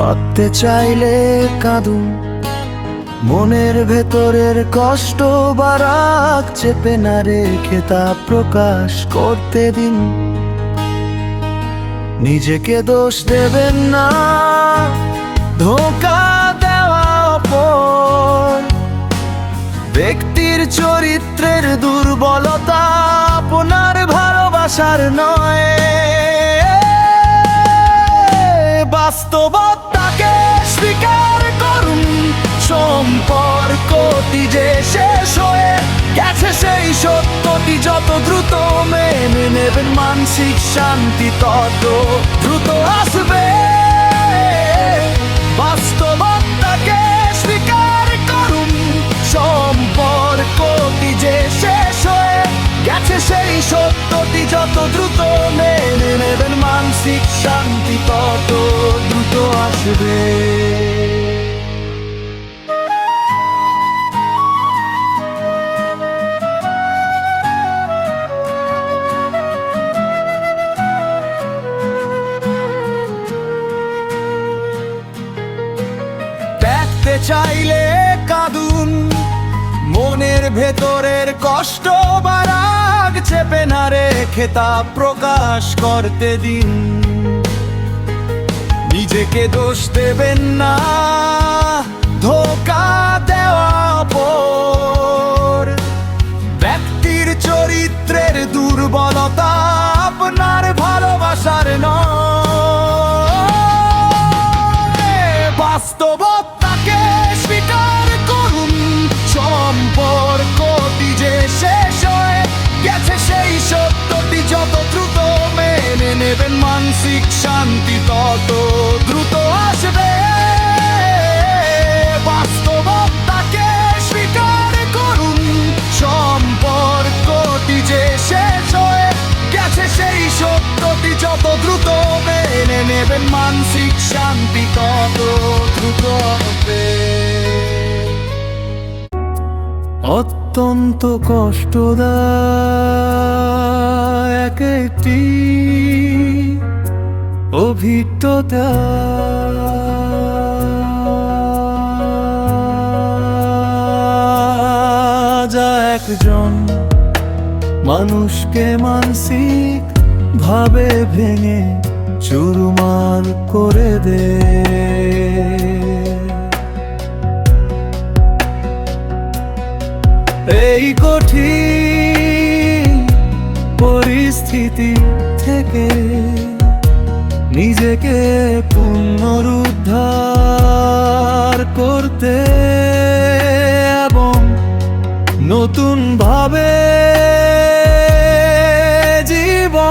কাঁদতে চাইলে কাঁদুন, মনের ভেতরের কষ্ট বা রাগ চেপে না রেখে তা প্রকাশ করতে দিন। নিজেকে দোষ দেবেন না, ধোঁকা দেওয়া অপর ব্যক্তির চরিত্রের দুর্বলতা আপনার ভালোবাসার নয়। বাস্তবতাকে স্বীকার করুন, সম্পর্কটি যে শেষ হয়ে গেছে সেই সত্যটি যত দ্রুত মেনে নেবেন, মানসিক শান্তি তত দ্রুত আসবে। বাস্তবতাকে স্বীকার করুন, সম্পর্কটি যে শেষ হয়ে গেছে সেই সত্যটি যত দ্রুত মেনে নেবেন, মানসিক শান্তি তত দ্রুত আসবে। দেখতে চাইলে কাঁদুন, মনের ভেতরের কষ্ট বা রাগ চেপে না রেখে তা প্রকাশ করতে দিন। নিজেকে দোষ দেবেন না, ধোঁকা দেওয়া অপর ব্যক্তির চরিত্রের দুর্বলতা আপনার ভালোবাসার নয়। বাস্তবতাকে স্বীকার করুন, সম্পর্কটি যে শেষ হয়ে গেছে সেই সত্যটি যত দ্রুত মেনে নেবেন, মানসিক শান্তি তত দ্রুত আসবে। বাস্তবতাকে স্বীকার করুন, সম্পর্কটি যে শেষ হয়ে গেছে সেই সত্যটি যত দ্রুত মেনে নেবেন, মানসিক শান্তি তত দ্রুত হবে। অত্যন্ত কষ্টদায়ক একটি অভিজ্ঞতা, যা একজন মানুষকে মানসিক ভাবে ভেঙে চুরমার করে দেয়। এই কঠিন পরিস্থিতি থেকে নিজেকে পুনরুদ্ধার করতে এবং নতুন ভাবে জীবন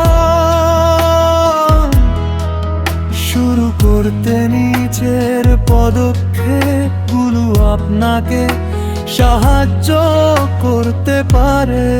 শুরু করতে নিচের পদক্ষেপগুলো আপনাকে সাহায্য করতে পারে।